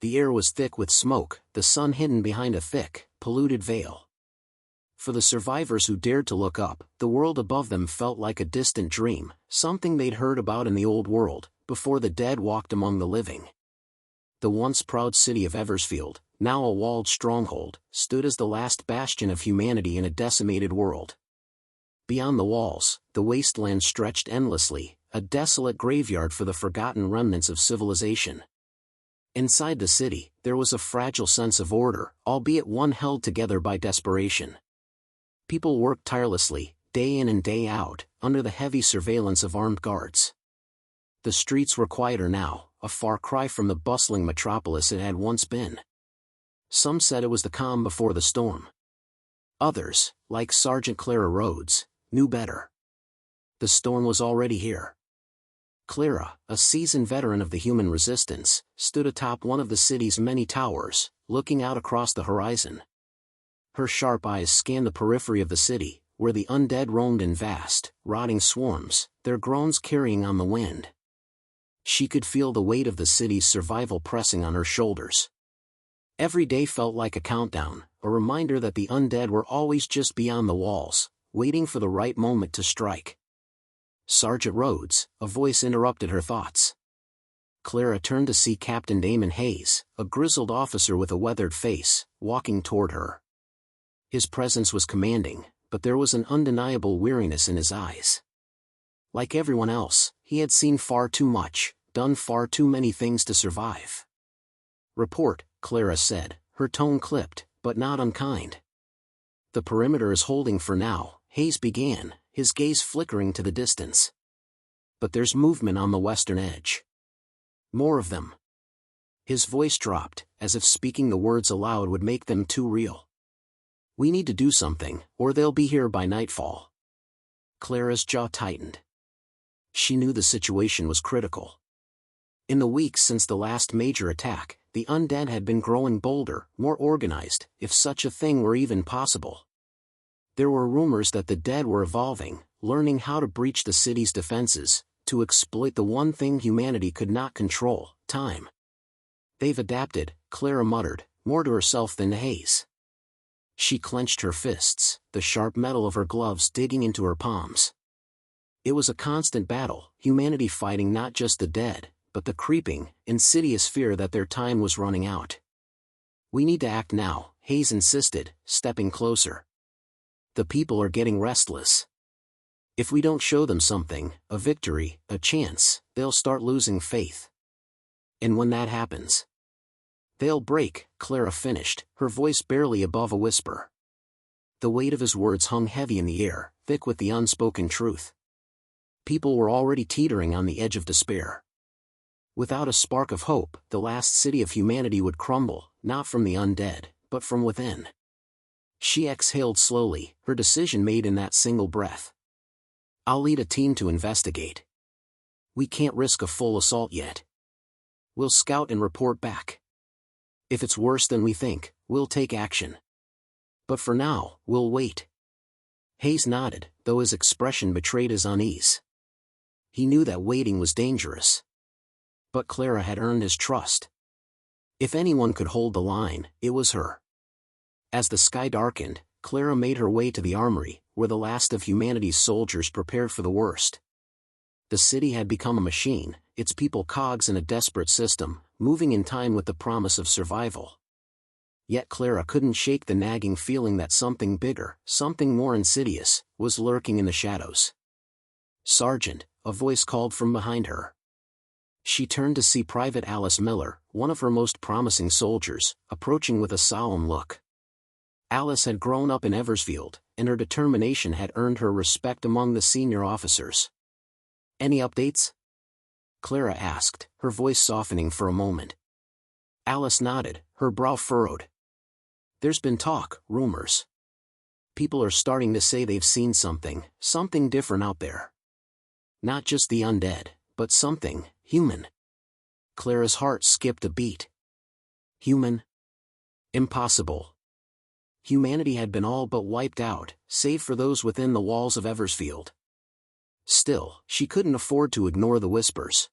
The air was thick with smoke, the sun hidden behind a thick, polluted veil. For the survivors who dared to look up, the world above them felt like a distant dream, something they'd heard about in the old world, before the dead walked among the living. The once proud city of Eversfield, now a walled stronghold, stood as the last bastion of humanity in a decimated world. Beyond the walls, the wasteland stretched endlessly, a desolate graveyard for the forgotten remnants of civilization. Inside the city, there was a fragile sense of order, albeit one held together by desperation. People worked tirelessly, day in and day out, under the heavy surveillance of armed guards. The streets were quieter now, a far cry from the bustling metropolis it had once been. Some said it was the calm before the storm. Others, like Sergeant Clara Rhodes, knew better. The storm was already here. Clara, a seasoned veteran of the human resistance, stood atop one of the city's many towers, looking out across the horizon. Her sharp eyes scanned the periphery of the city, where the undead roamed in vast, rotting swarms, their groans carrying on the wind. She could feel the weight of the city's survival pressing on her shoulders. Every day felt like a countdown, a reminder that the undead were always just beyond the walls, waiting for the right moment to strike. "Sergeant Rhodes," a voice interrupted her thoughts. Clara turned to see Captain Damon Hayes, a grizzled officer with a weathered face, walking toward her. His presence was commanding, but there was an undeniable weariness in his eyes. Like everyone else, he had seen far too much, done far too many things to survive. "Report," Clara said, her tone clipped, but not unkind. "The perimeter is holding for now," Hayes began, his gaze flickering to the distance. "But there's movement on the western edge. More of them." His voice dropped, as if speaking the words aloud would make them too real. "We need to do something, or they'll be here by nightfall." Clara's jaw tightened. She knew the situation was critical. In the weeks since the last major attack, the undead had been growing bolder, more organized, if such a thing were even possible. There were rumors that the dead were evolving, learning how to breach the city's defenses, to exploit the one thing humanity could not control, time. "They've adapted," Clara muttered, more to herself than to Hayes. She clenched her fists, the sharp metal of her gloves digging into her palms. It was a constant battle, humanity fighting not just the dead, but the creeping, insidious fear that their time was running out. "We need to act now," Hayes insisted, stepping closer. "The people are getting restless. If we don't show them something, a victory, a chance, they'll start losing faith. And when that happens, they'll break," Clara finished, her voice barely above a whisper. The weight of his words hung heavy in the air, thick with the unspoken truth. People were already teetering on the edge of despair. Without a spark of hope, the last city of humanity would crumble, not from the undead, but from within. She exhaled slowly, her decision made in that single breath. "I'll lead a team to investigate. We can't risk a full assault yet. We'll scout and report back. If it's worse than we think, we'll take action. But for now, we'll wait." Hayes nodded, though his expression betrayed his unease. He knew that waiting was dangerous. But Clara had earned his trust. If anyone could hold the line, it was her. As the sky darkened, Clara made her way to the armory, where the last of humanity's soldiers prepared for the worst. The city had become a machine, its people cogs in a desperate system, moving in time with the promise of survival. Yet Clara couldn't shake the nagging feeling that something bigger, something more insidious, was lurking in the shadows. "Sergeant," a voice called from behind her. She turned to see Private Alice Miller, one of her most promising soldiers, approaching with a solemn look. Alice had grown up in Eversfield, and her determination had earned her respect among the senior officers. "Any updates?" Clara asked, her voice softening for a moment. Alice nodded, her brow furrowed. "There's been talk, rumors. People are starting to say they've seen something different out there. Not just the undead, but something human." Clara's heart skipped a beat. Human? Impossible. Humanity had been all but wiped out, save for those within the walls of Eversfield. Still, she couldn't afford to ignore the whispers.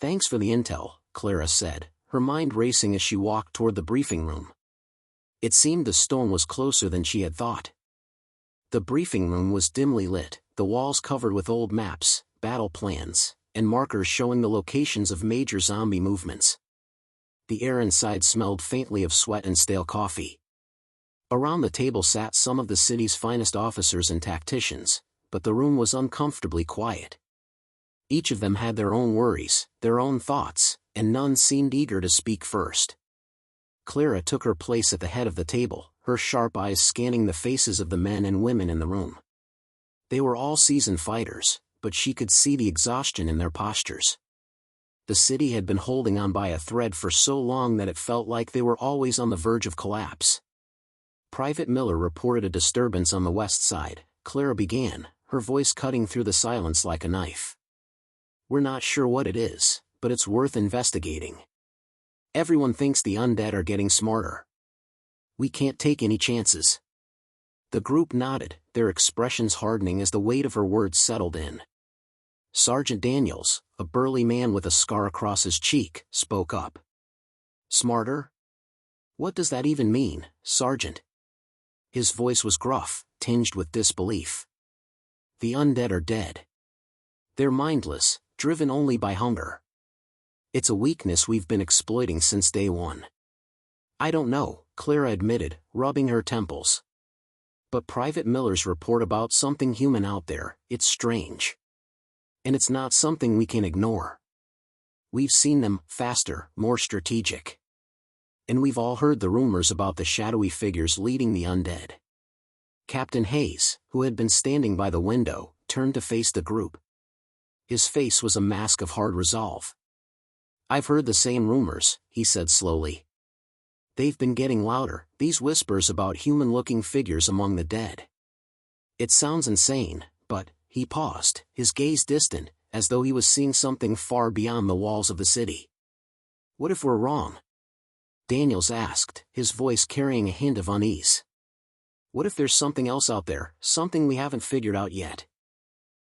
"Thanks for the intel," Clara said, her mind racing as she walked toward the briefing room. It seemed the stone was closer than she had thought. The briefing room was dimly lit, the walls covered with old maps, battle plans, and markers showing the locations of major zombie movements. The air inside smelled faintly of sweat and stale coffee. Around the table sat some of the city's finest officers and tacticians, but the room was uncomfortably quiet. Each of them had their own worries, their own thoughts, and none seemed eager to speak first. Clara took her place at the head of the table, her sharp eyes scanning the faces of the men and women in the room. They were all seasoned fighters, but she could see the exhaustion in their postures. The city had been holding on by a thread for so long that it felt like they were always on the verge of collapse. Private Miller reported a disturbance on the west side, Clara began, her voice cutting through the silence like a knife. We're not sure what it is, but it's worth investigating. Everyone thinks the undead are getting smarter. We can't take any chances. The group nodded, their expressions hardening as the weight of her words settled in. Sergeant Daniels, a burly man with a scar across his cheek, spoke up. Smarter? What does that even mean, Sergeant? His voice was gruff, tinged with disbelief. The undead are dead. They're mindless, driven only by hunger. It's a weakness we've been exploiting since day one. I don't know, Clara admitted, rubbing her temples. But Private Miller's report about something human out there, it's strange. And it's not something we can ignore. We've seen them, faster, more strategic. And we've all heard the rumors about the shadowy figures leading the undead. Captain Hayes, who had been standing by the window, turned to face the group. His face was a mask of hard resolve. I've heard the same rumors, he said slowly. They've been getting louder, these whispers about human-looking figures among the dead. It sounds insane, but, he paused, his gaze distant, as though he was seeing something far beyond the walls of the city. What if we're wrong? Daniels asked, his voice carrying a hint of unease. What if there's something else out there, something we haven't figured out yet?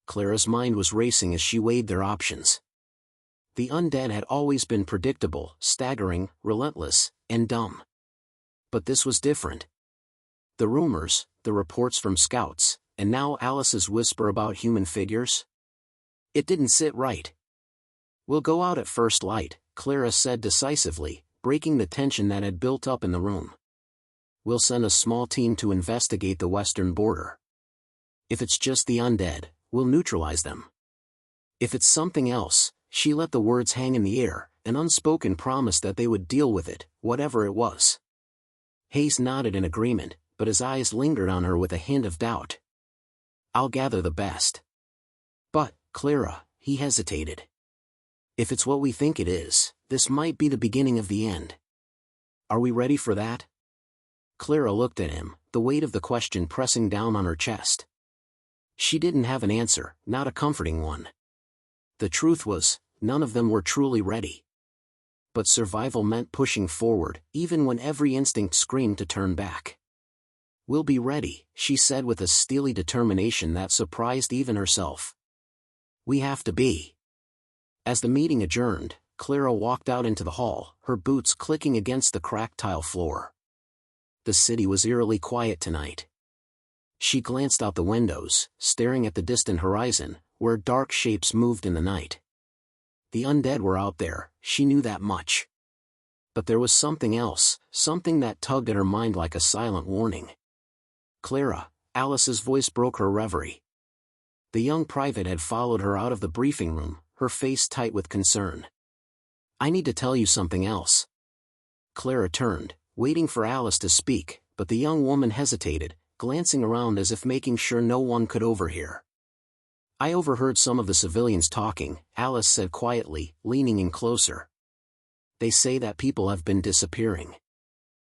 Clara's mind was racing as she weighed their options. The undead had always been predictable, staggering, relentless, and dumb. But this was different. The rumors, the reports from scouts, and now Alice's whisper about human figures? It didn't sit right. We'll go out at first light, Clara said decisively, breaking the tension that had built up in the room. We'll send a small team to investigate the western border. If it's just the undead, we'll neutralize them. If it's something else, she let the words hang in the air, an unspoken promise that they would deal with it, whatever it was. Hayes nodded in agreement, but his eyes lingered on her with a hint of doubt. I'll gather the best. But, Clara, he hesitated. If it's what we think it is, this might be the beginning of the end. Are we ready for that? Clara looked at him, the weight of the question pressing down on her chest. She didn't have an answer, not a comforting one. The truth was, none of them were truly ready. But survival meant pushing forward, even when every instinct screamed to turn back. We'll be ready, she said with a steely determination that surprised even herself. We have to be. As the meeting adjourned, Clara walked out into the hall, her boots clicking against the cracked tile floor. The city was eerily quiet tonight. She glanced out the windows, staring at the distant horizon, where dark shapes moved in the night. The undead were out there, she knew that much. But there was something else, something that tugged at her mind like a silent warning. Clara, Alice's voice broke her reverie. The young private had followed her out of the briefing room, her face tight with concern. I need to tell you something else. Clara turned, waiting for Alice to speak, but the young woman hesitated, glancing around as if making sure no one could overhear. I overheard some of the civilians talking, Alice said quietly, leaning in closer. They say that people have been disappearing.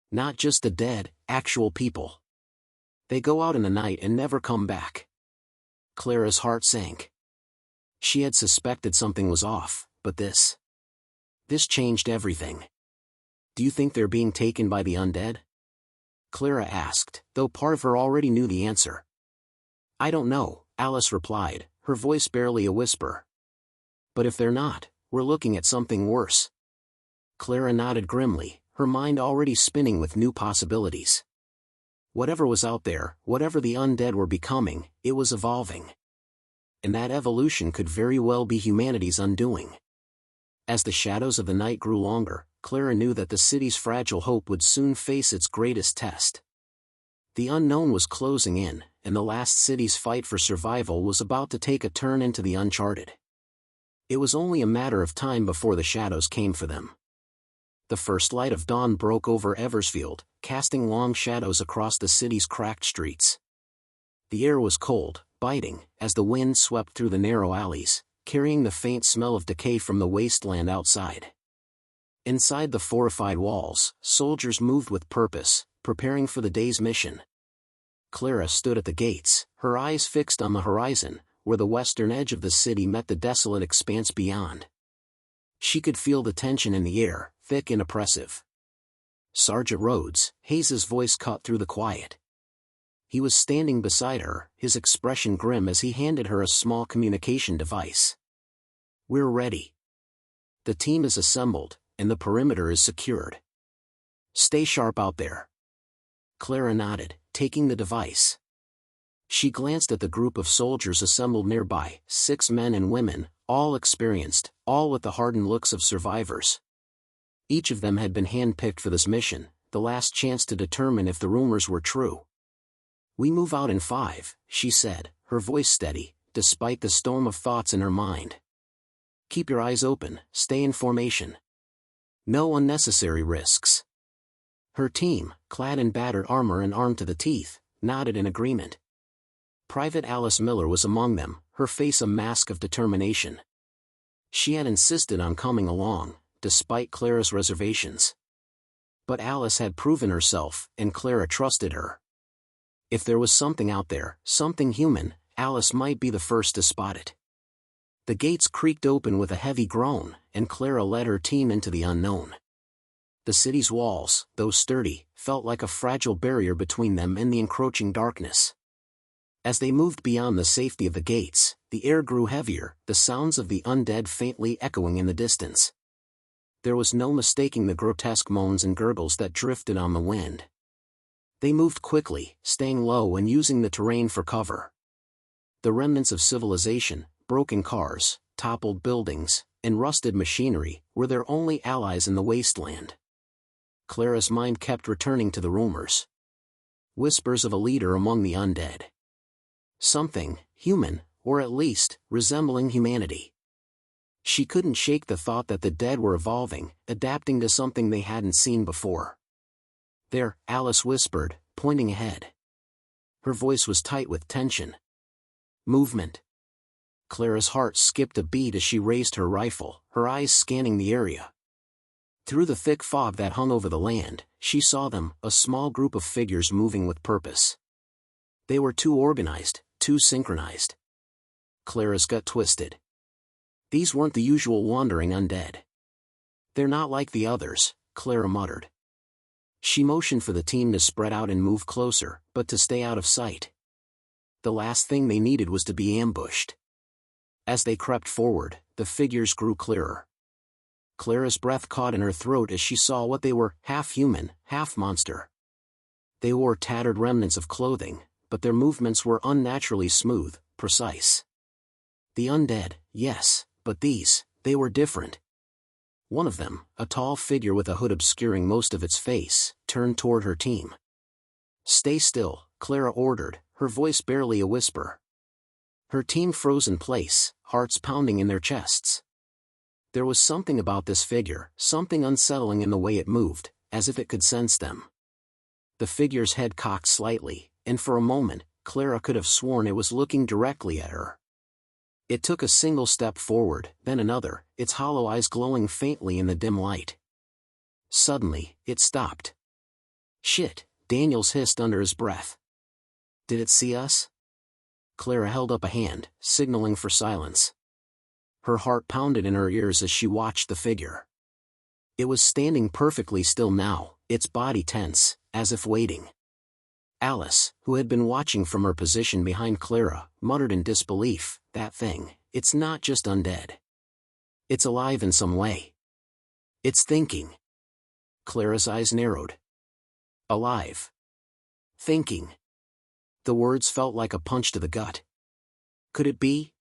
Not just the dead, actual people. They go out in the night and never come back. Clara's heart sank. She had suspected something was off, but this changed everything. Do you think they're being taken by the undead? Clara asked, though part of her already knew the answer. I don't know, Alice replied, her voice barely a whisper. But if they're not, we're looking at something worse. Clara nodded grimly, her mind already spinning with new possibilities. Whatever was out there, whatever the undead were becoming, it was evolving. And that evolution could very well be humanity's undoing. As the shadows of the night grew longer, Clara knew that the city's fragile hope would soon face its greatest test. The unknown was closing in, and the last city's fight for survival was about to take a turn into the uncharted. It was only a matter of time before the shadows came for them. The first light of dawn broke over Eversfield, casting long shadows across the city's cracked streets. The air was cold, biting, as the wind swept through the narrow alleys, carrying the faint smell of decay from the wasteland outside. Inside the fortified walls, soldiers moved with purpose, preparing for the day's mission. Clara stood at the gates, her eyes fixed on the horizon, where the western edge of the city met the desolate expanse beyond. She could feel the tension in the air, thick and oppressive. Sergeant Rhodes, Hayes's voice cut through the quiet. He was standing beside her, his expression grim as he handed her a small communication device. "We're ready. The team is assembled, and the perimeter is secured. Stay sharp out there." Clara nodded, taking the device. She glanced at the group of soldiers assembled nearby, 6 men and women, all experienced, all with the hardened looks of survivors. Each of them had been handpicked for this mission, the last chance to determine if the rumors were true. "We move out in 5, she said, her voice steady, despite the storm of thoughts in her mind. "Keep your eyes open, stay in formation. No unnecessary risks." Her team, clad in battered armor and armed to the teeth, nodded in agreement. Private Alice Miller was among them, her face a mask of determination. She had insisted on coming along, despite Clara's reservations. But Alice had proven herself, and Clara trusted her. If there was something out there, something human, Alice might be the first to spot it. The gates creaked open with a heavy groan, and Clara led her team into the unknown. The city's walls, though sturdy, felt like a fragile barrier between them and the encroaching darkness. As they moved beyond the safety of the gates, the air grew heavier, the sounds of the undead faintly echoing in the distance. There was no mistaking the grotesque moans and gurgles that drifted on the wind. They moved quickly, staying low and using the terrain for cover. The remnants of civilization, broken cars, toppled buildings, and rusted machinery, were their only allies in the wasteland. Clara's mind kept returning to the rumors. Whispers of a leader among the undead. Something, human, or at least, resembling humanity. She couldn't shake the thought that the dead were evolving, adapting to something they hadn't seen before. "There," Alice whispered, pointing ahead. Her voice was tight with tension. "Movement." Clara's heart skipped a beat as she raised her rifle, her eyes scanning the area. Through the thick fog that hung over the land, she saw them, a small group of figures moving with purpose. They were too organized, too synchronized. Clara's gut twisted. These weren't the usual wandering undead. "They're not like the others," Clara muttered. She motioned for the team to spread out and move closer, but to stay out of sight. The last thing they needed was to be ambushed. As they crept forward, the figures grew clearer. Clara's breath caught in her throat as she saw what they were, half human, half monster. They wore tattered remnants of clothing, but their movements were unnaturally smooth, precise. The undead, yes, but they were different. One of them, a tall figure with a hood obscuring most of its face, turned toward her team. "Stay still," Clara ordered, her voice barely a whisper. Her team froze in place, hearts pounding in their chests. There was something about this figure, something unsettling in the way it moved, as if it could sense them. The figure's head cocked slightly, and for a moment, Clara could have sworn it was looking directly at her. It took a single step forward, then another, its hollow eyes glowing faintly in the dim light. Suddenly, it stopped. "Shit," Daniels hissed under his breath. "Did it see us?" Clara held up a hand, signaling for silence. Her heart pounded in her ears as she watched the figure. It was standing perfectly still now, its body tense, as if waiting. Alice, who had been watching from her position behind Clara, muttered in disbelief, "That thing, it's not just undead. It's alive in some way." It's thinking. Clara's eyes narrowed. Alive. Thinking. The words felt like a punch to the gut. Could it be?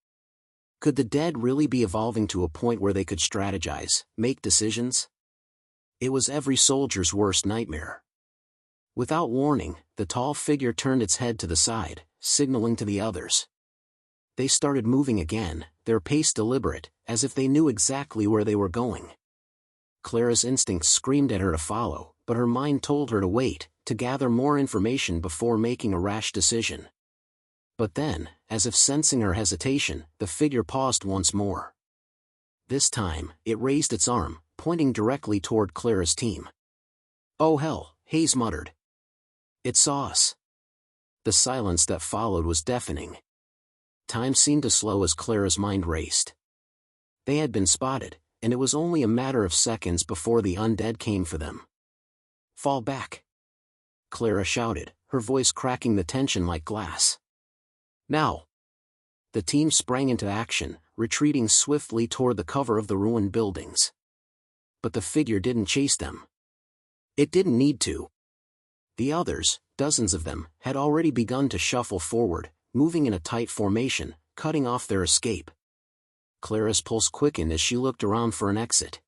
Could the dead really be evolving to a point where they could strategize, make decisions? It was every soldier's worst nightmare. Without warning, the tall figure turned its head to the side, signaling to the others. They started moving again, their pace deliberate, as if they knew exactly where they were going. Clara's instincts screamed at her to follow, but her mind told her to wait, to gather more information before making a rash decision. But then, as if sensing her hesitation, the figure paused once more. This time, it raised its arm, pointing directly toward Clara's team. "Oh hell," Hayes muttered. "It saw us." The silence that followed was deafening. Time seemed to slow as Clara's mind raced. They had been spotted, and it was only a matter of seconds before the undead came for them. "Fall back!" Clara shouted, her voice cracking the tension like glass. "Now!" The team sprang into action, retreating swiftly toward the cover of the ruined buildings. But the figure didn't chase them. It didn't need to. The others, dozens of them, had already begun to shuffle forward, moving in a tight formation, cutting off their escape. Clara's pulse quickened as she looked around for an exit.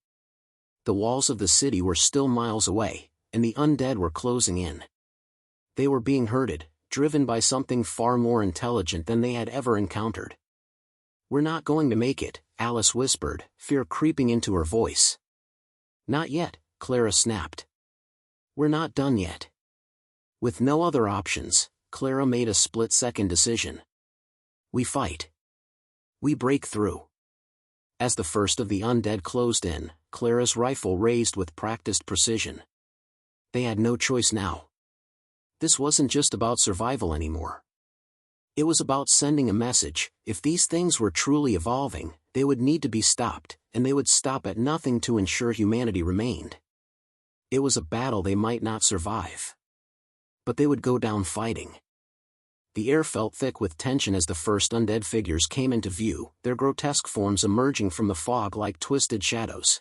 The walls of the city were still miles away, and the undead were closing in. They were being herded, driven by something far more intelligent than they had ever encountered. "We're not going to make it," Alice whispered, fear creeping into her voice. "Not yet," Clara snapped. "We're not done yet." With no other options, Clara made a split-second decision. We fight. We break through. As the first of the undead closed in, Clara's rifle raised with practiced precision. They had no choice now. This wasn't just about survival anymore. It was about sending a message. If these things were truly evolving, they would need to be stopped, and they would stop at nothing to ensure humanity remained. It was a battle they might not survive. But they would go down fighting. The air felt thick with tension as the first undead figures came into view, their grotesque forms emerging from the fog like twisted shadows.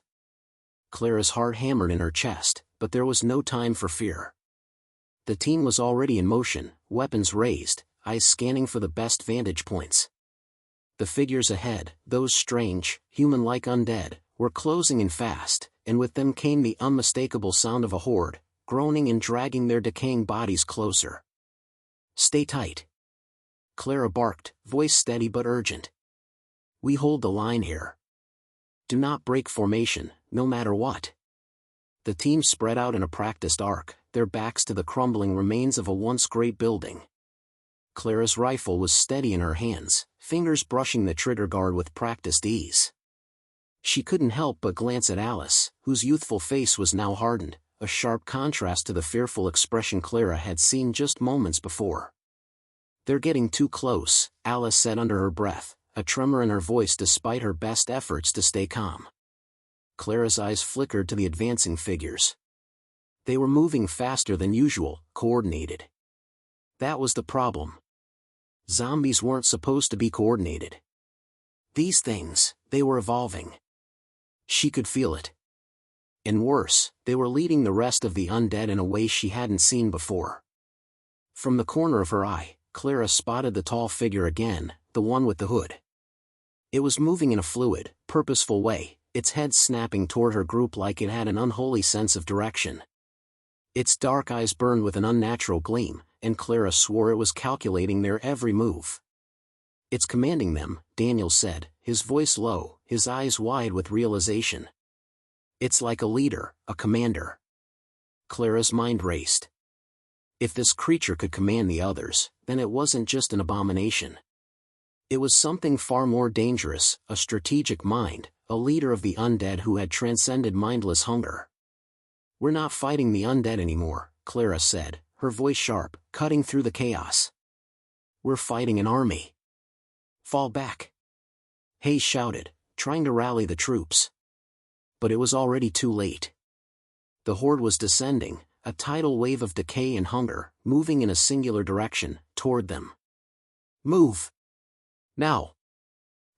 Clara's heart hammered in her chest, but there was no time for fear. The team was already in motion, weapons raised, eyes scanning for the best vantage points. The figures ahead, those strange, human-like undead, were closing in fast, and with them came the unmistakable sound of a horde, groaning and dragging their decaying bodies closer. "Stay tight," Clara barked, voice steady but urgent. "We hold the line here. Do not break formation, no matter what." The team spread out in a practiced arc, their backs to the crumbling remains of a once great building. Clara's rifle was steady in her hands, fingers brushing the trigger guard with practiced ease. She couldn't help but glance at Alice, whose youthful face was now hardened, a sharp contrast to the fearful expression Clara had seen just moments before. "They're getting too close," Alice said under her breath, a tremor in her voice despite her best efforts to stay calm. Clara's eyes flickered to the advancing figures. They were moving faster than usual, coordinated. That was the problem. Zombies weren't supposed to be coordinated. These things, they were evolving. She could feel it. And worse, they were leading the rest of the undead in a way she hadn't seen before. From the corner of her eye, Clara spotted the tall figure again, the one with the hood. It was moving in a fluid, purposeful way, its head snapping toward her group like it had an unholy sense of direction. Its dark eyes burned with an unnatural gleam, and Clara swore it was calculating their every move. "It's commanding them," Daniel said, his voice low, his eyes wide with realization. "It's like a leader, a commander." Clara's mind raced. If this creature could command the others, then it wasn't just an abomination. It was something far more dangerous, a strategic mind, a leader of the undead who had transcended mindless hunger. "We're not fighting the undead anymore," Clara said, her voice sharp, cutting through the chaos. "We're fighting an army." "Fall back," Hayes shouted, trying to rally the troops. But it was already too late. The horde was descending, a tidal wave of decay and hunger, moving in a singular direction, toward them. "Move! Now!"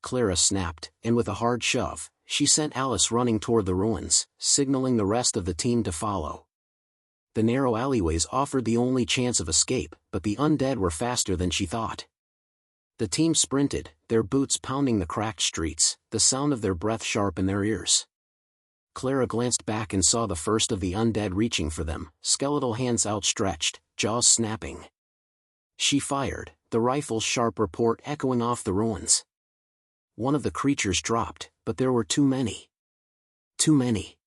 Clara snapped, and with a hard shove, she sent Alice running toward the ruins, signaling the rest of the team to follow. The narrow alleyways offered the only chance of escape, but the undead were faster than she thought. The team sprinted, their boots pounding the cracked streets, the sound of their breath sharp in their ears. Clara glanced back and saw the first of the undead reaching for them, skeletal hands outstretched, jaws snapping. She fired, the rifle's sharp report echoing off the ruins. One of the creatures dropped, but there were too many. Too many.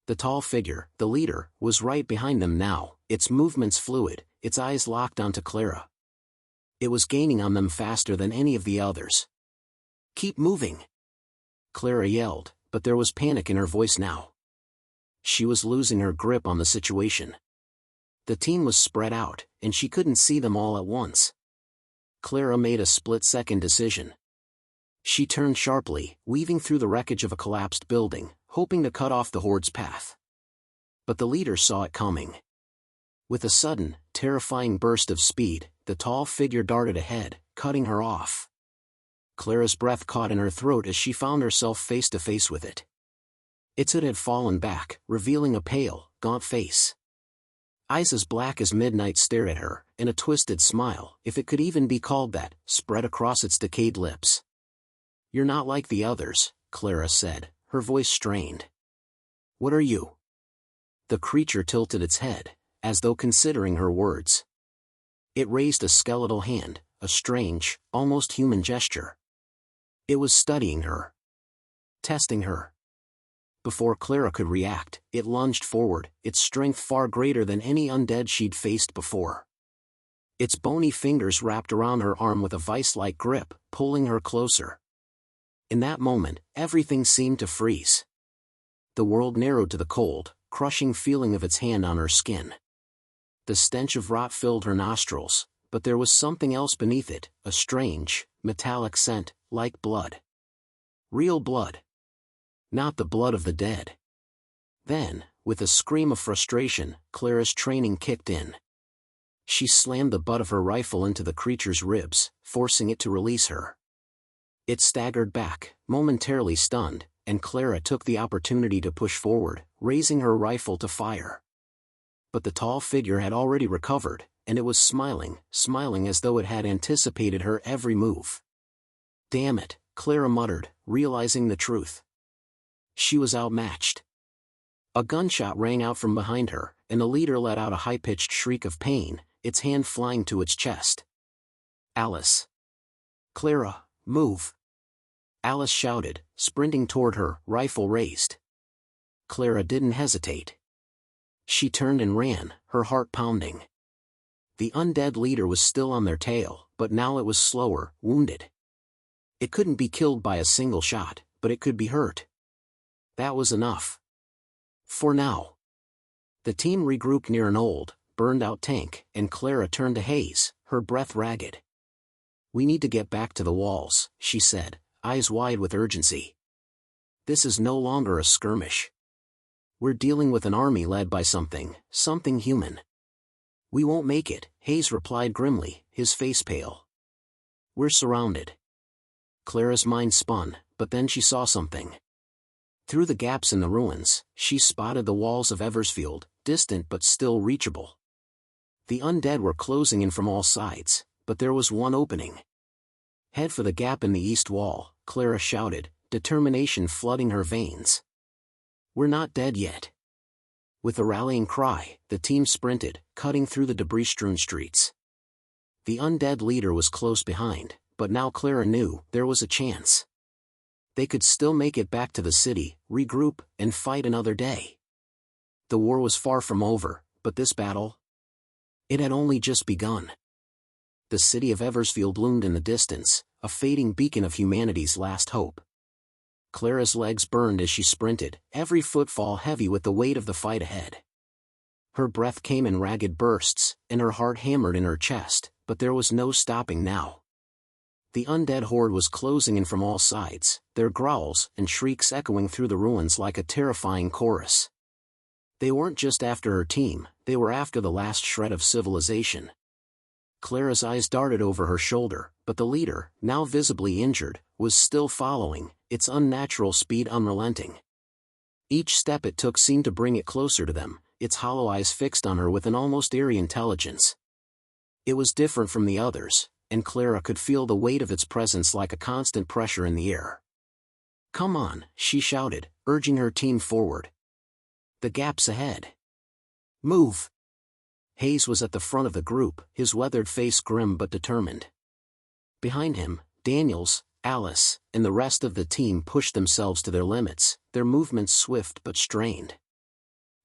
The tall figure, the leader, was right behind them now, its movements fluid, its eyes locked onto Clara. It was gaining on them faster than any of the others. "Keep moving!" Clara yelled, but there was panic in her voice now. She was losing her grip on the situation. The team was spread out, and she couldn't see them all at once. Clara made a split-second decision. She turned sharply, weaving through the wreckage of a collapsed building, hoping to cut off the horde's path. But the leader saw it coming. With a sudden, terrifying burst of speed, the tall figure darted ahead, cutting her off. Clara's breath caught in her throat as she found herself face to face with it. Its hood had fallen back, revealing a pale, gaunt face. Eyes as black as midnight stared at her, and a twisted smile, if it could even be called that, spread across its decayed lips. "You're not like the others," Clara said, her voice strained. "What are you?" The creature tilted its head, as though considering her words. It raised a skeletal hand, a strange, almost human gesture. It was studying her. Testing her. Before Clara could react, it lunged forward, its strength far greater than any undead she'd faced before. Its bony fingers wrapped around her arm with a vice-like grip, pulling her closer. In that moment, everything seemed to freeze. The world narrowed to the cold, crushing feeling of its hand on her skin. The stench of rot filled her nostrils, but there was something else beneath it, a strange, metallic scent, like blood. Real blood. Not the blood of the dead. Then, with a scream of frustration, Clara's training kicked in. She slammed the butt of her rifle into the creature's ribs, forcing it to release her. It staggered back, momentarily stunned, and Clara took the opportunity to push forward, raising her rifle to fire. But the tall figure had already recovered, and it was smiling as though it had anticipated her every move. "Damn it," Clara muttered, realizing the truth. She was outmatched. A gunshot rang out from behind her, and the leader let out a high-pitched shriek of pain, its hand flying to its chest. "Alice." "Clara, move." Alice shouted, sprinting toward her, rifle raised. Clara didn't hesitate. She turned and ran, her heart pounding. The undead leader was still on their tail, but now it was slower, wounded. It couldn't be killed by a single shot, but it could be hurt. That was enough. For now. The team regrouped near an old, burned-out tank, and Clara turned to Hayes, her breath ragged. "We need to get back to the walls," she said, eyes wide with urgency. "This is no longer a skirmish. We're dealing with an army led by something human." "We won't make it," Hayes replied grimly, his face pale. "We're surrounded." Clara's mind spun, but then she saw something. Through the gaps in the ruins, she spotted the walls of Eversfield, distant but still reachable. The undead were closing in from all sides, but there was one opening. "Head for the gap in the east wall," Clara shouted, determination flooding her veins. "We're not dead yet." With a rallying cry, the team sprinted, cutting through the debris-strewn streets. The undead leader was close behind, but now Clara knew there was a chance. They could still make it back to the city, regroup, and fight another day. The war was far from over, but this battle? It had only just begun. The city of Eversfield loomed in the distance, a fading beacon of humanity's last hope. Clara's legs burned as she sprinted, every footfall heavy with the weight of the fight ahead. Her breath came in ragged bursts, and her heart hammered in her chest, but there was no stopping now. The undead horde was closing in from all sides, their growls and shrieks echoing through the ruins like a terrifying chorus. They weren't just after her team, they were after the last shred of civilization. Clara's eyes darted over her shoulder, but the leader, now visibly injured, was still following, its unnatural speed unrelenting. Each step it took seemed to bring it closer to them, its hollow eyes fixed on her with an almost eerie intelligence. It was different from the others, and Clara could feel the weight of its presence like a constant pressure in the air. "Come on," she shouted, urging her team forward. "The gap's ahead. Move!" Hayes was at the front of the group, his weathered face grim but determined. Behind him, Daniels, Alice, and the rest of the team pushed themselves to their limits, their movements swift but strained.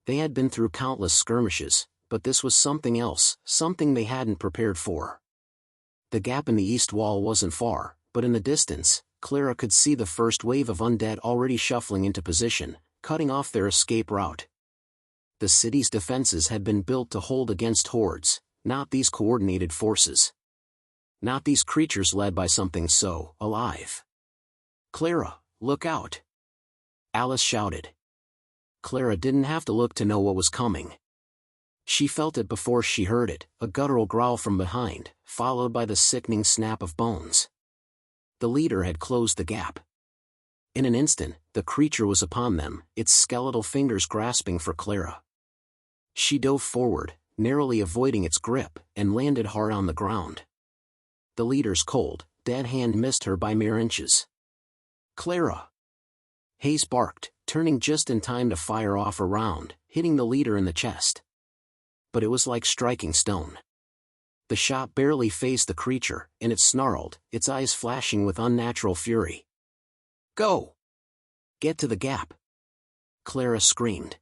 They had been through countless skirmishes, but this was something else, something they hadn't prepared for. The gap in the east wall wasn't far, but in the distance, Clara could see the first wave of undead already shuffling into position, cutting off their escape route. The city's defenses had been built to hold against hordes, not these coordinated forces. Not these creatures led by something so alive. "Clara, look out!" Alice shouted. Clara didn't have to look to know what was coming. She felt it before she heard it, a guttural growl from behind, followed by the sickening snap of bones. The leader had closed the gap. In an instant, the creature was upon them, its skeletal fingers grasping for Clara. She dove forward, narrowly avoiding its grip, and landed hard on the ground. The leader's cold, dead hand missed her by mere inches. "Clara!" Hayes barked, turning just in time to fire off a round, hitting the leader in the chest. But it was like striking stone. The shot barely phased the creature, and it snarled, its eyes flashing with unnatural fury. "Go! Get to the gap!" Clara screamed.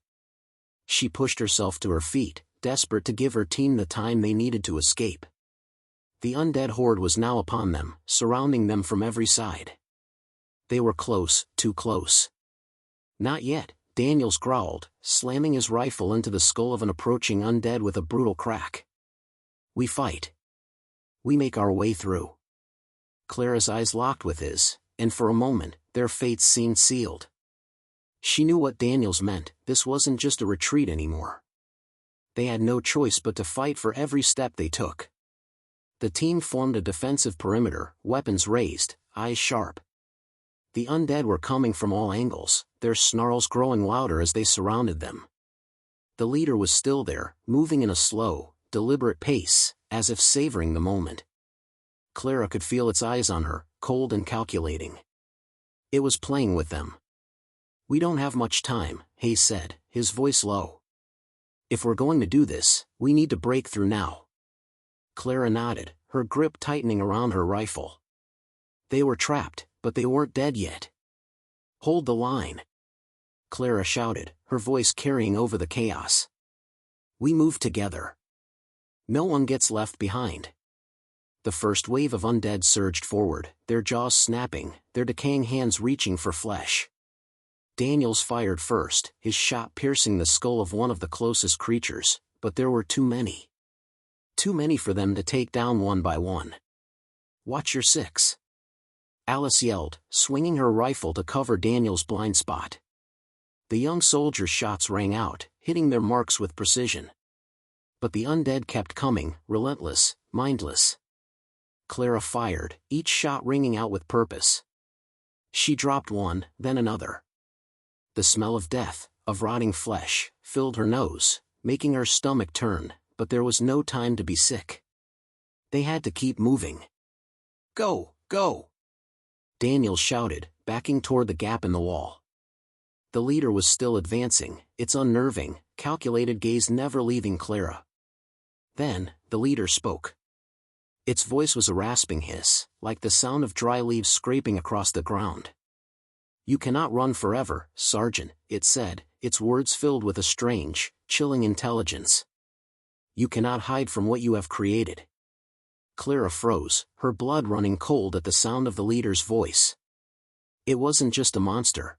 She pushed herself to her feet, desperate to give her team the time they needed to escape. The undead horde was now upon them, surrounding them from every side. They were close, too close. "Not yet," Daniels growled, slamming his rifle into the skull of an approaching undead with a brutal crack. "We fight. We make our way through." Clara's eyes locked with his, and for a moment, their fates seemed sealed. She knew what Daniels meant, this wasn't just a retreat anymore. They had no choice but to fight for every step they took. The team formed a defensive perimeter, weapons raised, eyes sharp. The undead were coming from all angles, their snarls growing louder as they surrounded them. The leader was still there, moving in a slow, deliberate pace, as if savoring the moment. Clara could feel its eyes on her, cold and calculating. It was playing with them. "We don't have much time," Hayes said, his voice low. "If we're going to do this, we need to break through now." Clara nodded, her grip tightening around her rifle. They were trapped, but they weren't dead yet. "Hold the line!" Clara shouted, her voice carrying over the chaos. "We move together. No one gets left behind." The first wave of undead surged forward, their jaws snapping, their decaying hands reaching for flesh. Daniels fired first, his shot piercing the skull of one of the closest creatures, but there were too many. Too many for them to take down one by one. "Watch your six!" Alice yelled, swinging her rifle to cover Daniel's blind spot. The young soldier's shots rang out, hitting their marks with precision. But the undead kept coming, relentless, mindless. Clara fired, each shot ringing out with purpose. She dropped one, then another. The smell of death, of rotting flesh, filled her nose, making her stomach turn, but there was no time to be sick. They had to keep moving. "Go, go!" Daniel shouted, backing toward the gap in the wall. The leader was still advancing, its unnerving, calculated gaze never leaving Clara. Then, the leader spoke. Its voice was a rasping hiss, like the sound of dry leaves scraping across the ground. "You cannot run forever, Sergeant," it said, its words filled with a strange, chilling intelligence. "You cannot hide from what you have created." Clara froze, her blood running cold at the sound of the leader's voice. It wasn't just a monster.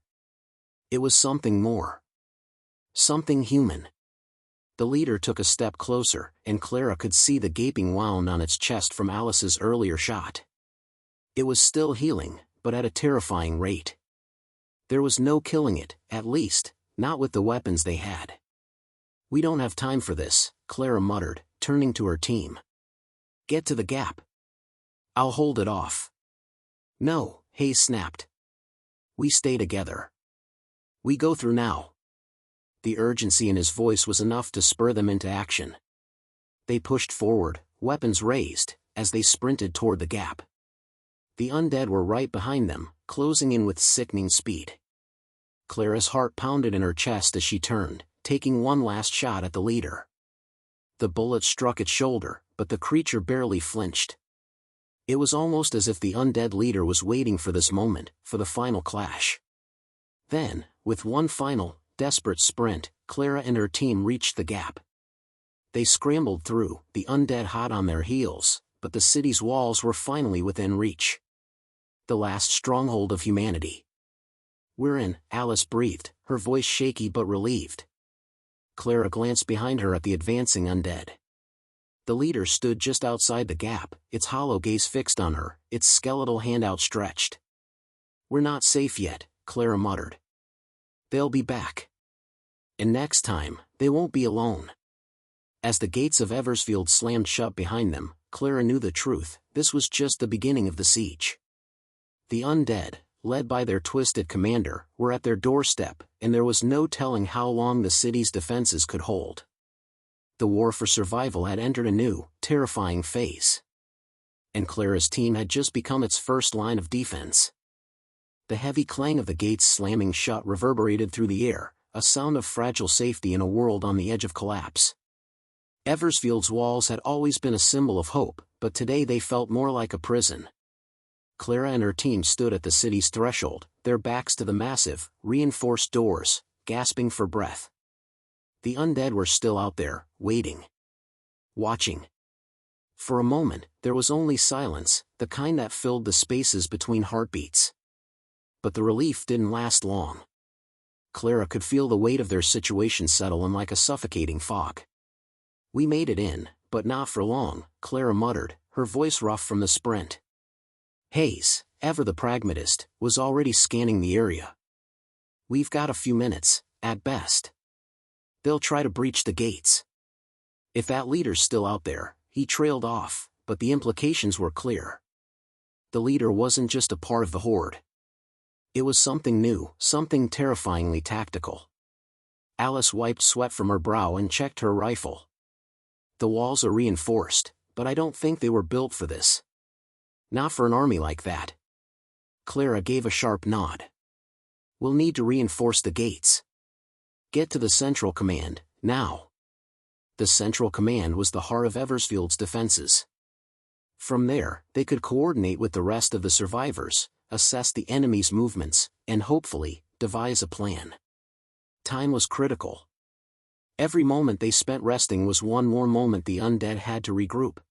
It was something more. Something human. The leader took a step closer, and Clara could see the gaping wound on its chest from Alice's earlier shot. It was still healing, but at a terrifying rate. There was no killing it, at least, not with the weapons they had. "We don't have time for this," Clara muttered, turning to her team. "Get to the gap. I'll hold it off." "No," Hayes snapped. We stay together. We go through now. The urgency in his voice was enough to spur them into action. They pushed forward, weapons raised, as they sprinted toward the gap. The undead were right behind them, closing in with sickening speed. Clara's heart pounded in her chest as she turned, taking one last shot at the leader. The bullet struck its shoulder, but the creature barely flinched. It was almost as if the undead leader was waiting for this moment, for the final clash. Then, with one final, desperate sprint, Clara and her team reached the gap. They scrambled through, the undead hot on their heels, but the city's walls were finally within reach. The last stronghold of humanity. "We're in," Alice breathed, her voice shaky but relieved. Clara glanced behind her at the advancing undead. The leader stood just outside the gap, its hollow gaze fixed on her, its skeletal hand outstretched. "We're not safe yet," Clara muttered. "They'll be back. And next time, they won't be alone." As the gates of Eversfield slammed shut behind them, Clara knew the truth: this was just the beginning of the siege. The undead, led by their twisted commander, were at their doorstep, and there was no telling how long the city's defenses could hold. The war for survival had entered a new, terrifying phase. And Clara's team had just become its first line of defense. The heavy clang of the gates slamming shut reverberated through the air, a sound of fragile safety in a world on the edge of collapse. Eversfield's walls had always been a symbol of hope, but today they felt more like a prison. Clara and her team stood at the city's threshold, their backs to the massive, reinforced doors, gasping for breath. The undead were still out there, waiting. Watching. For a moment, there was only silence, the kind that filled the spaces between heartbeats. But the relief didn't last long. Clara could feel the weight of their situation settle in like a suffocating fog. "We made it in, but not for long," Clara muttered, her voice rough from the sprint. Hayes, ever the pragmatist, was already scanning the area. "We've got a few minutes, at best. They'll try to breach the gates." If that leader's still out there, he trailed off, but the implications were clear. The leader wasn't just a part of the horde. It was something new, something terrifyingly tactical. Alice wiped sweat from her brow and checked her rifle. "The walls are reinforced, but I don't think they were built for this. Not for an army like that." Clara gave a sharp nod. "We'll need to reinforce the gates. Get to the Central Command, now." The Central Command was the heart of Eversfield's defenses. From there, they could coordinate with the rest of the survivors, assess the enemy's movements, and hopefully, devise a plan. Time was critical. Every moment they spent resting was one more moment the undead had to regroup.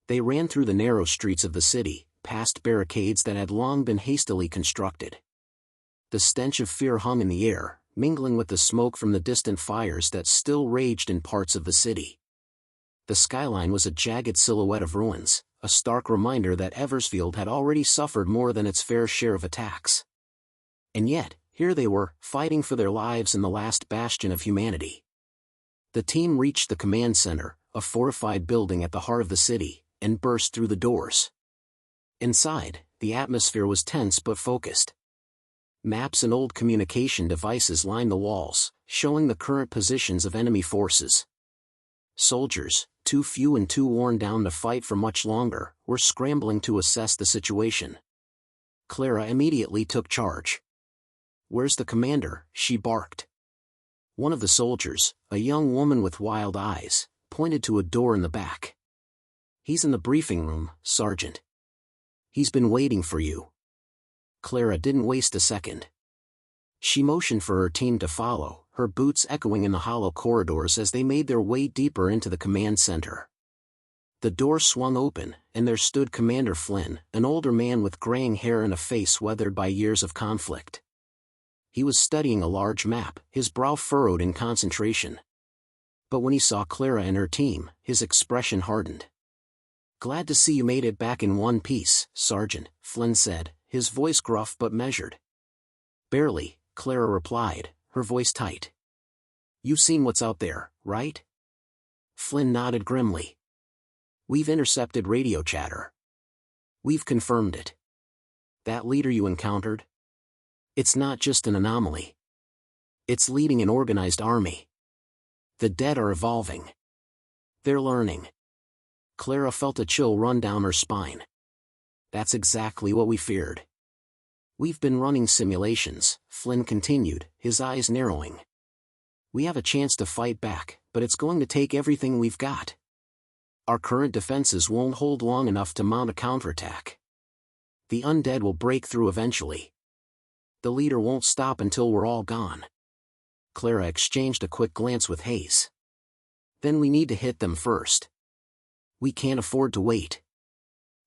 They ran through the narrow streets of the city, past barricades that had long been hastily constructed. The stench of fear hung in the air, mingling with the smoke from the distant fires that still raged in parts of the city. The skyline was a jagged silhouette of ruins, a stark reminder that Eversfield had already suffered more than its fair share of attacks. And yet, here they were, fighting for their lives in the last bastion of humanity. The team reached the command center, a fortified building at the heart of the city, and burst through the doors. Inside, the atmosphere was tense but focused. Maps and old communication devices lined the walls, showing the current positions of enemy forces. Soldiers, too few and too worn down to fight for much longer, were scrambling to assess the situation. Clara immediately took charge. "Where's the commander?" she barked. One of the soldiers, a young woman with wild eyes, pointed to a door in the back. "He's in the briefing room, Sergeant. He's been waiting for you." Clara didn't waste a second. She motioned for her team to follow, her boots echoing in the hollow corridors as they made their way deeper into the command center. The door swung open, and there stood Commander Flynn, an older man with graying hair and a face weathered by years of conflict. He was studying a large map, his brow furrowed in concentration. But when he saw Clara and her team, his expression hardened. "Glad to see you made it back in one piece, Sergeant," Flynn said, his voice gruff but measured. "Barely," Clara replied, her voice tight. "You've seen what's out there, right?" Flynn nodded grimly. "We've intercepted radio chatter. We've confirmed it." "That leader you encountered?" It's not just an anomaly. It's leading an organized army. The dead are evolving. They're learning. Clara felt a chill run down her spine. That's exactly what we feared. We've been running simulations, Flynn continued, his eyes narrowing. We have a chance to fight back, but it's going to take everything we've got. Our current defenses won't hold long enough to mount a counterattack. The undead will break through eventually. The leader won't stop until we're all gone. Clara exchanged a quick glance with Hayes. Then we need to hit them first. We can't afford to wait.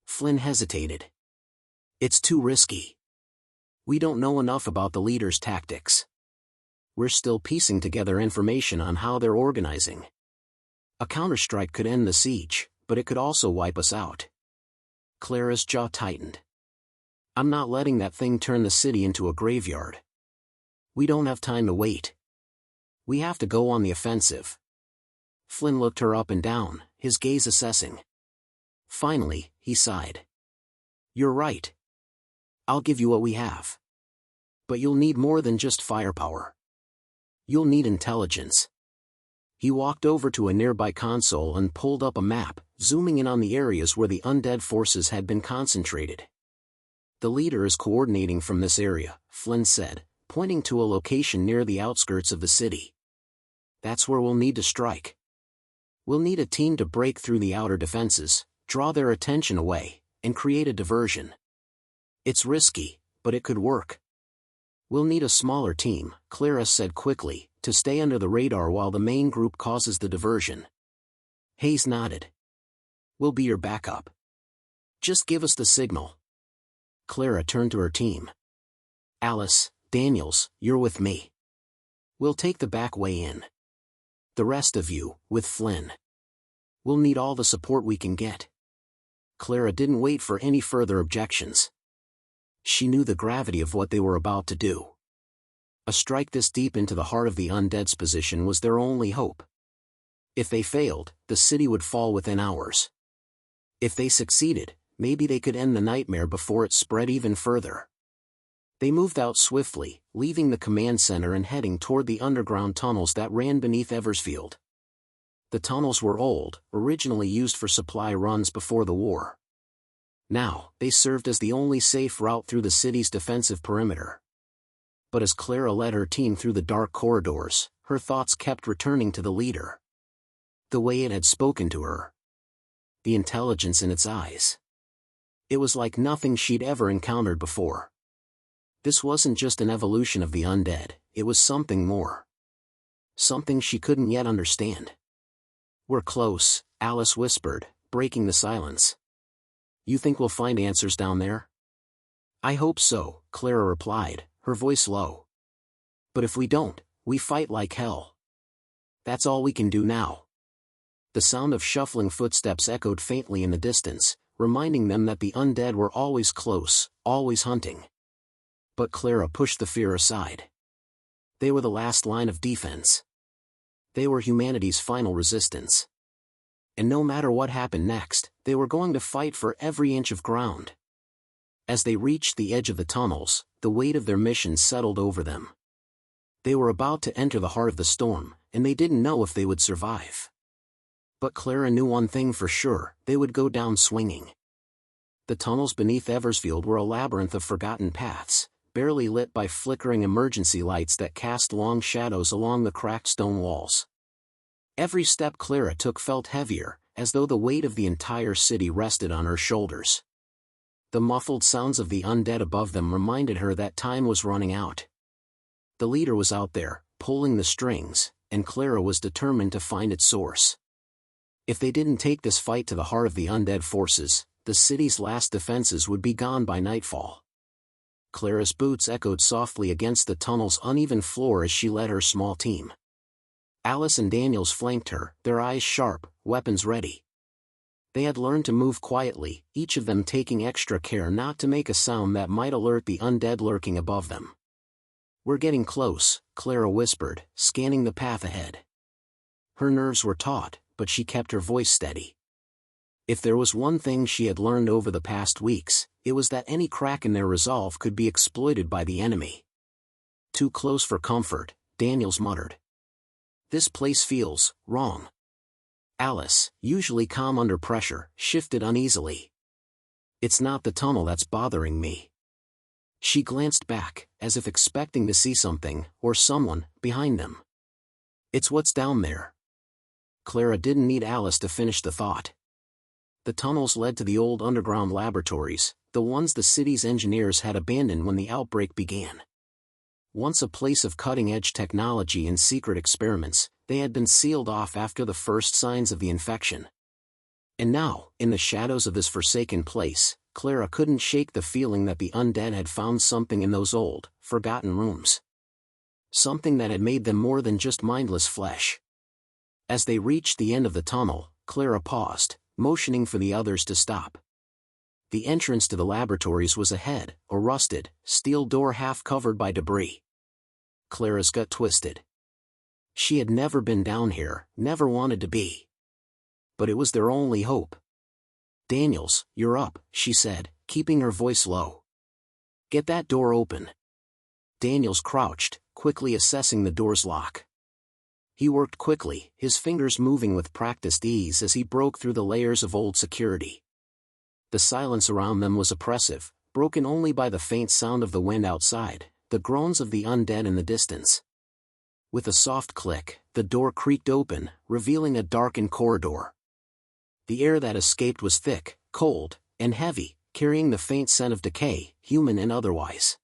Flynn hesitated. It's too risky. We don't know enough about the leader's tactics. We're still piecing together information on how they're organizing. A counterstrike could end the siege, but it could also wipe us out. Clara's jaw tightened. I'm not letting that thing turn the city into a graveyard. We don't have time to wait. We have to go on the offensive. Flynn looked her up and down, his gaze assessing. Finally, he sighed. You're right. I'll give you what we have. But you'll need more than just firepower. You'll need intelligence. He walked over to a nearby console and pulled up a map, zooming in on the areas where the undead forces had been concentrated. The leader is coordinating from this area, Flynn said, pointing to a location near the outskirts of the city. That's where we'll need to strike. We'll need a team to break through the outer defenses, draw their attention away, and create a diversion. It's risky, but it could work. We'll need a smaller team, Clara said quickly, to stay under the radar while the main group causes the diversion. Hayes nodded. We'll be your backup. Just give us the signal. Clara turned to her team. Alice, Daniels, you're with me. We'll take the back way in. The rest of you, with Flynn. We'll need all the support we can get. Clara didn't wait for any further objections. She knew the gravity of what they were about to do. A strike this deep into the heart of the undead's position was their only hope. If they failed, the city would fall within hours. If they succeeded, maybe they could end the nightmare before it spread even further. They moved out swiftly, leaving the command center and heading toward the underground tunnels that ran beneath Eversfield. The tunnels were old, originally used for supply runs before the war. Now, they served as the only safe route through the city's defensive perimeter. But as Clara led her team through the dark corridors, her thoughts kept returning to the leader. The way it had spoken to her. The intelligence in its eyes. It was like nothing she'd ever encountered before. This wasn't just an evolution of the undead, it was something more. Something she couldn't yet understand. We're close, Alice whispered, breaking the silence. You think we'll find answers down there? I hope so, Clara replied, her voice low. But if we don't, we fight like hell. That's all we can do now. The sound of shuffling footsteps echoed faintly in the distance, reminding them that the undead were always close, always hunting. But Clara pushed the fear aside. They were the last line of defense. They were humanity's final resistance. And no matter what happened next, they were going to fight for every inch of ground. As they reached the edge of the tunnels, the weight of their mission settled over them. They were about to enter the heart of the storm, and they didn't know if they would survive. But Clara knew one thing for sure, they would go down swinging. The tunnels beneath Eversfield were a labyrinth of forgotten paths, barely lit by flickering emergency lights that cast long shadows along the cracked stone walls. Every step Clara took felt heavier, as though the weight of the entire city rested on her shoulders. The muffled sounds of the undead above them reminded her that time was running out. The leader was out there, pulling the strings, and Clara was determined to find its source. If they didn't take this fight to the heart of the undead forces, the city's last defenses would be gone by nightfall. Clara's boots echoed softly against the tunnel's uneven floor as she led her small team. Alice and Daniels flanked her, their eyes sharp, weapons ready. They had learned to move quietly, each of them taking extra care not to make a sound that might alert the undead lurking above them. We're getting close, Clara whispered, scanning the path ahead. Her nerves were taut, but she kept her voice steady. If there was one thing she had learned over the past weeks, it was that any crack in their resolve could be exploited by the enemy. Too close for comfort, Daniels muttered. This place feels wrong. Alice, usually calm under pressure, shifted uneasily. It's not the tunnel that's bothering me. She glanced back, as if expecting to see something, or someone, behind them. It's what's down there. Clara didn't need Alice to finish the thought. The tunnels led to the old underground laboratories, the ones the city's engineers had abandoned when the outbreak began. Once a place of cutting-edge technology and secret experiments, they had been sealed off after the first signs of the infection. And now, in the shadows of this forsaken place, Clara couldn't shake the feeling that the undead had found something in those old, forgotten rooms. Something that had made them more than just mindless flesh. As they reached the end of the tunnel, Clara paused, motioning for the others to stop. The entrance to the laboratories was ahead, a rusted, steel door half covered by debris. Clara's gut twisted. She had never been down here, never wanted to be. But it was their only hope. Daniels, you're up, she said, keeping her voice low. Get that door open. Daniels crouched, quickly assessing the door's lock. He worked quickly, his fingers moving with practiced ease as he broke through the layers of old security. The silence around them was oppressive, broken only by the faint sound of the wind outside, the groans of the undead in the distance. With a soft click, the door creaked open, revealing a darkened corridor. The air that escaped was thick, cold, and heavy, carrying the faint scent of decay, human and otherwise.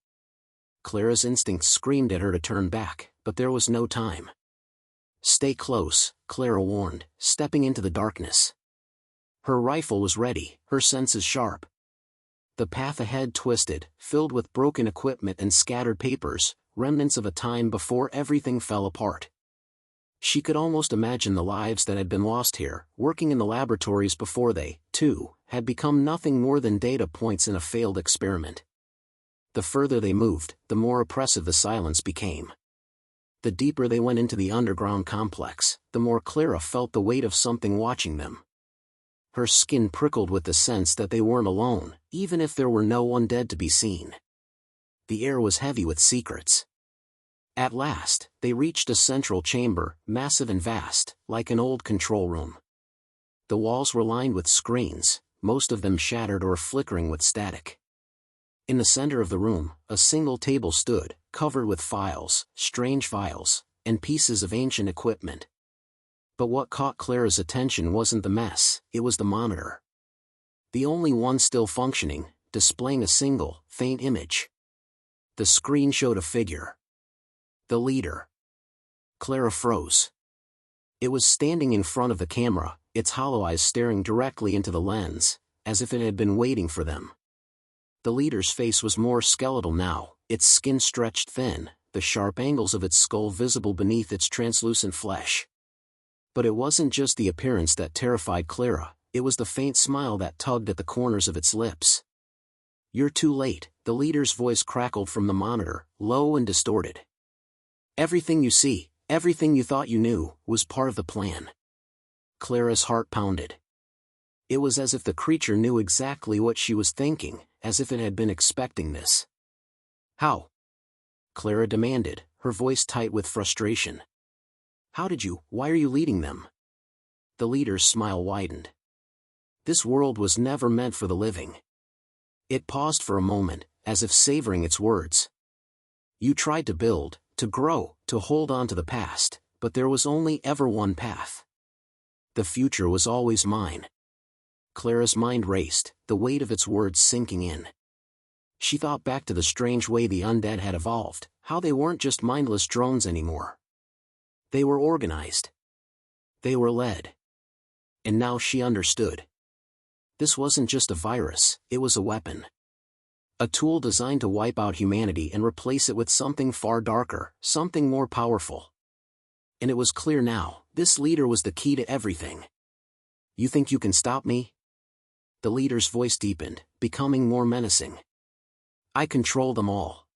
Clara's instincts screamed at her to turn back, but there was no time. Stay close, Clara warned, stepping into the darkness. Her rifle was ready, her senses sharp. The path ahead twisted, filled with broken equipment and scattered papers, remnants of a time before everything fell apart. She could almost imagine the lives that had been lost here, working in the laboratories before they, too, had become nothing more than data points in a failed experiment. The further they moved, the more oppressive the silence became. The deeper they went into the underground complex, the more Clara felt the weight of something watching them. Her skin prickled with the sense that they weren't alone, even if there were no undead to be seen. The air was heavy with secrets. At last, they reached a central chamber, massive and vast, like an old control room. The walls were lined with screens, most of them shattered or flickering with static. In the center of the room, a single table stood, covered with files, strange files, and pieces of ancient equipment. But what caught Clara's attention wasn't the mess, it was the monitor. The only one still functioning, displaying a single, faint image. The screen showed a figure. The leader. Clara froze. It was standing in front of the camera, its hollow eyes staring directly into the lens, as if it had been waiting for them. The leader's face was more skeletal now, its skin stretched thin, the sharp angles of its skull visible beneath its translucent flesh. But it wasn't just the appearance that terrified Clara, it was the faint smile that tugged at the corners of its lips. You're too late, the leader's voice crackled from the monitor, low and distorted. Everything you see, everything you thought you knew, was part of the plan. Clara's heart pounded. It was as if the creature knew exactly what she was thinking, as if it had been expecting this. How? Clara demanded, her voice tight with frustration. Why are you leading them? The leader's smile widened. This world was never meant for the living. It paused for a moment, as if savoring its words. You tried to build, to grow, to hold on to the past, but there was only ever one path. The future was always mine. Clara's mind raced, the weight of its words sinking in. She thought back to the strange way the undead had evolved, how they weren't just mindless drones anymore. They were organized. They were led. And now she understood. This wasn't just a virus, it was a weapon. A tool designed to wipe out humanity and replace it with something far darker, something more powerful. And it was clear now, this leader was the key to everything. You think you can stop me? The leader's voice deepened, becoming more menacing. I control them all.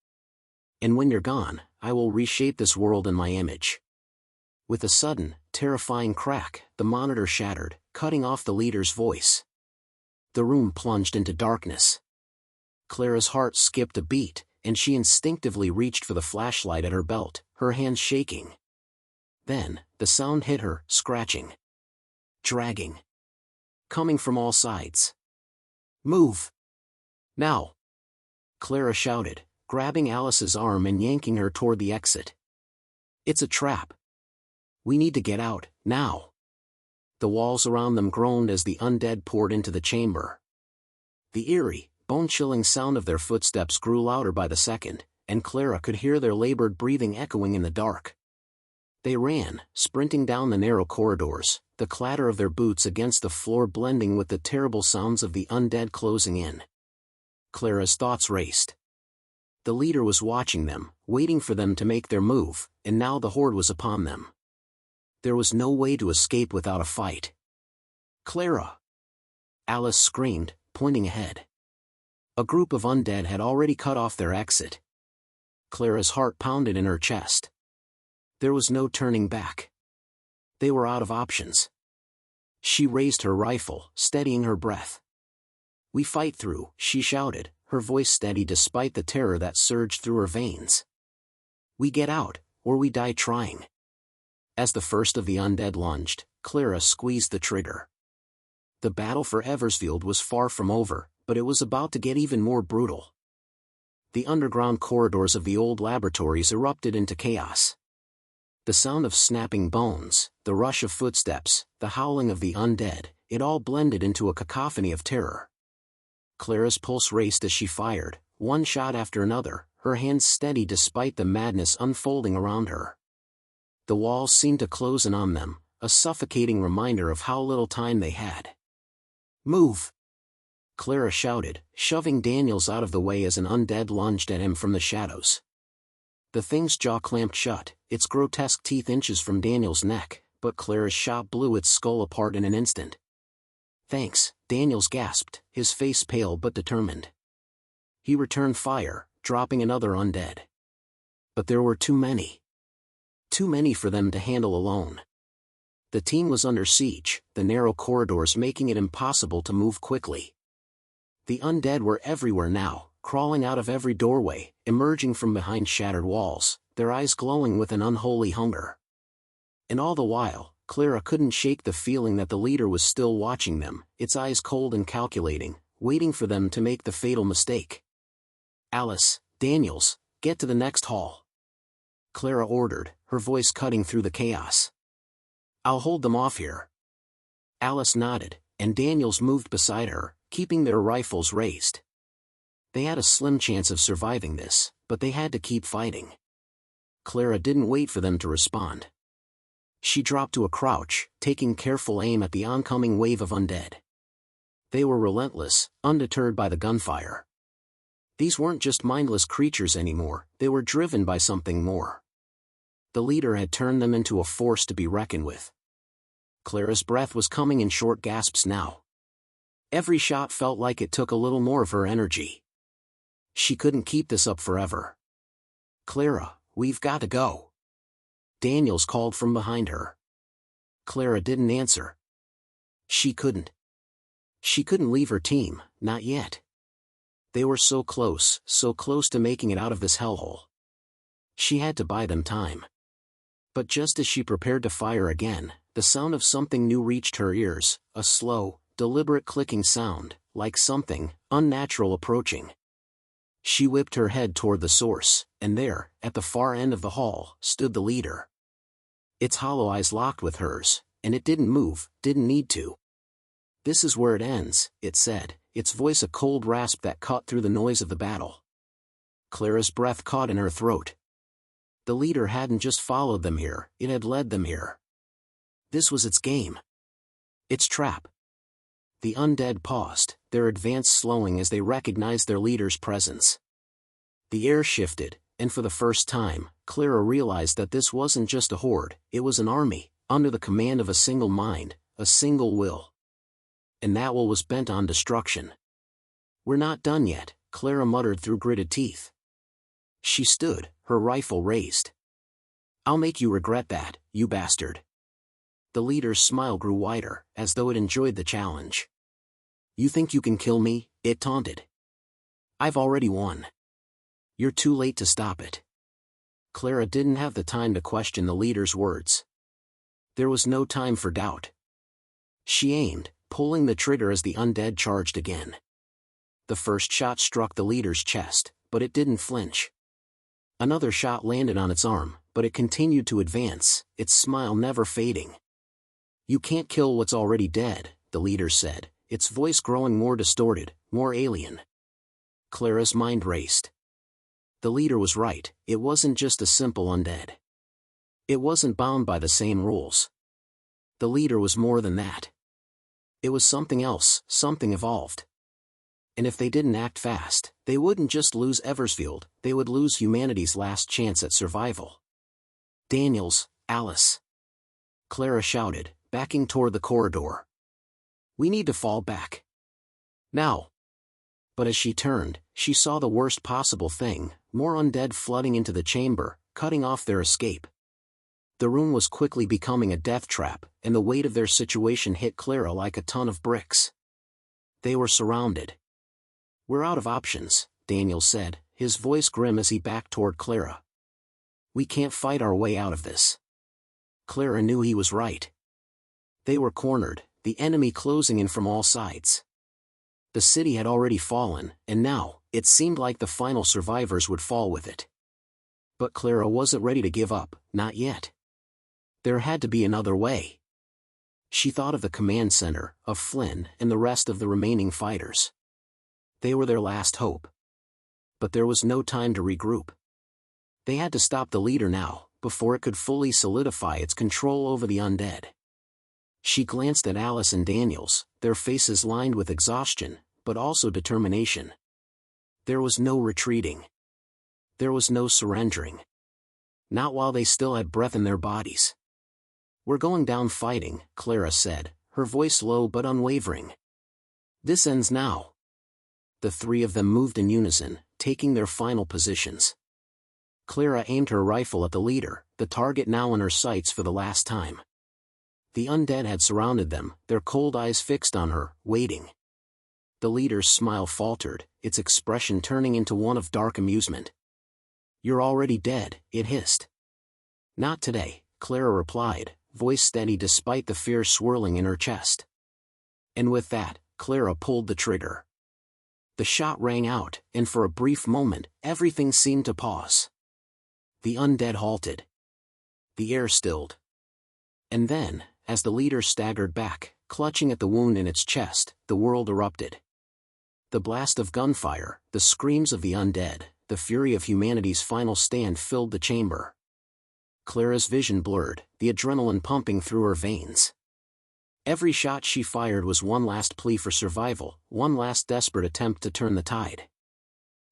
And when you're gone, I will reshape this world in my image. With a sudden, terrifying crack, the monitor shattered, cutting off the leader's voice. The room plunged into darkness. Clara's heart skipped a beat, and she instinctively reached for the flashlight at her belt, her hands shaking. Then, the sound hit her, scratching. Dragging. Coming from all sides. "Move! Now!" Clara shouted, grabbing Alice's arm and yanking her toward the exit. "It's a trap. We need to get out, now." The walls around them groaned as the undead poured into the chamber. The eerie, bone-chilling sound of their footsteps grew louder by the second, and Clara could hear their labored breathing echoing in the dark. They ran, sprinting down the narrow corridors, the clatter of their boots against the floor blending with the terrible sounds of the undead closing in. Clara's thoughts raced. The leader was watching them, waiting for them to make their move, and now the horde was upon them. There was no way to escape without a fight. "Clara!" Alice screamed, pointing ahead. A group of undead had already cut off their exit. Clara's heart pounded in her chest. There was no turning back. They were out of options. She raised her rifle, steadying her breath. "We fight through," she shouted, her voice steady despite the terror that surged through her veins. "We get out, or we die trying." As the first of the undead lunged, Clara squeezed the trigger. The battle for Eversfield was far from over, but it was about to get even more brutal. The underground corridors of the old laboratories erupted into chaos. The sound of snapping bones, the rush of footsteps, the howling of the undead, it all blended into a cacophony of terror. Clara's pulse raced as she fired, one shot after another, her hands steady despite the madness unfolding around her. The walls seemed to close in on them, a suffocating reminder of how little time they had. "Move!" Clara shouted, shoving Daniels out of the way as an undead lunged at him from the shadows. The thing's jaw clamped shut, its grotesque teeth inches from Daniels' neck, but Clara's shot blew its skull apart in an instant. "Thanks," Daniels gasped, his face pale but determined. He returned fire, dropping another undead. But there were too many. Too many for them to handle alone. The team was under siege, the narrow corridors making it impossible to move quickly. The undead were everywhere now, crawling out of every doorway, emerging from behind shattered walls, their eyes glowing with an unholy hunger. And all the while, Clara couldn't shake the feeling that the leader was still watching them, its eyes cold and calculating, waiting for them to make the fatal mistake. "Alice, Daniels, get to the next hall," Clara ordered, her voice cutting through the chaos. "I'll hold them off here." Alice nodded, and Daniels moved beside her, keeping their rifles raised. They had a slim chance of surviving this, but they had to keep fighting. Clara didn't wait for them to respond. She dropped to a crouch, taking careful aim at the oncoming wave of undead. They were relentless, undeterred by the gunfire. These weren't just mindless creatures anymore, they were driven by something more. The leader had turned them into a force to be reckoned with. Clara's breath was coming in short gasps now. Every shot felt like it took a little more of her energy. She couldn't keep this up forever. "Clara, we've got to go," Daniels called from behind her. Clara didn't answer. She couldn't. She couldn't leave her team, not yet. They were so close to making it out of this hellhole. She had to buy them time. But just as she prepared to fire again, the sound of something new reached her ears, a slow, deliberate clicking sound, like something unnatural approaching. She whipped her head toward the source, and there, at the far end of the hall, stood the leader. Its hollow eyes locked with hers, and it didn't move, didn't need to. "This is where it ends," it said, its voice a cold rasp that cut through the noise of the battle. Clara's breath caught in her throat. The leader hadn't just followed them here, it had led them here. This was its game. Its trap. The undead paused, their advance slowing as they recognized their leader's presence. The air shifted, and for the first time, Clara realized that this wasn't just a horde, it was an army, under the command of a single mind, a single will. And that will was bent on destruction. "We're not done yet," Clara muttered through gritted teeth. She stood, her rifle raised. "I'll make you regret that, you bastard." The leader's smile grew wider, as though it enjoyed the challenge. "You think you can kill me?" it taunted. "I've already won." You're too late to stop it. Clara didn't have the time to question the leader's words. There was no time for doubt. She aimed, pulling the trigger as the undead charged again. The first shot struck the leader's chest, but it didn't flinch. Another shot landed on its arm, but it continued to advance, its smile never fading. You can't kill what's already dead, the leader said, its voice growing more distorted, more alien. Clara's mind raced. The leader was right, it wasn't just a simple undead. It wasn't bound by the same rules. The leader was more than that. It was something else, something evolved. And if they didn't act fast, they wouldn't just lose Eversfield, they would lose humanity's last chance at survival. Daniels, Alice. Clara shouted, backing toward the corridor. We need to fall back. Now. But as she turned, she saw the worst possible thing, more undead flooding into the chamber, cutting off their escape. The room was quickly becoming a death trap, and the weight of their situation hit Clara like a ton of bricks. They were surrounded. We're out of options, Daniel said, his voice grim as he backed toward Clara. We can't fight our way out of this. Clara knew he was right. They were cornered, the enemy closing in from all sides. The city had already fallen, and now, it seemed like the final survivors would fall with it. But Clara wasn't ready to give up, not yet. There had to be another way. She thought of the command center, of Flynn, and the rest of the remaining fighters. They were their last hope. But there was no time to regroup. They had to stop the leader now, before it could fully solidify its control over the undead. She glanced at Alice and Daniels, their faces lined with exhaustion, but also determination. There was no retreating. There was no surrendering. Not while they still had breath in their bodies. We're going down fighting, Clara said, her voice low but unwavering. This ends now. The three of them moved in unison, taking their final positions. Clara aimed her rifle at the leader, the target now in her sights for the last time. The undead had surrounded them, their cold eyes fixed on her, waiting. The leader's smile faltered, its expression turning into one of dark amusement. You're already dead, it hissed. Not today, Clara replied, voice steady despite the fear swirling in her chest. And with that, Clara pulled the trigger. The shot rang out, and for a brief moment, everything seemed to pause. The undead halted. The air stilled. And then, as the leader staggered back, clutching at the wound in its chest, the world erupted. The blast of gunfire, the screams of the undead, the fury of humanity's final stand filled the chamber. Clara's vision blurred, the adrenaline pumping through her veins. Every shot she fired was one last plea for survival, one last desperate attempt to turn the tide.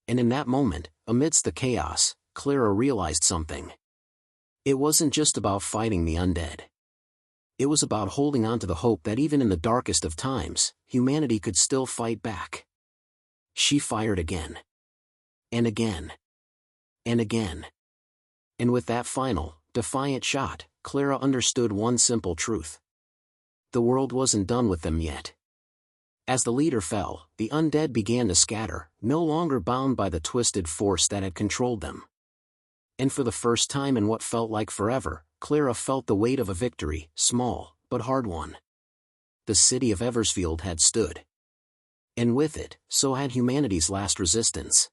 And in that moment, amidst the chaos, Clara realized something. It wasn't just about fighting the undead. It was about holding on to the hope that even in the darkest of times, humanity could still fight back. She fired again. And again. And again. And with that final, defiant shot, Clara understood one simple truth. The world wasn't done with them yet. As the leader fell, the undead began to scatter, no longer bound by the twisted force that had controlled them. And for the first time in what felt like forever, Clara felt the weight of a victory, small, but hard won. The city of Eversfield had stood. And with it, so had humanity's last resistance.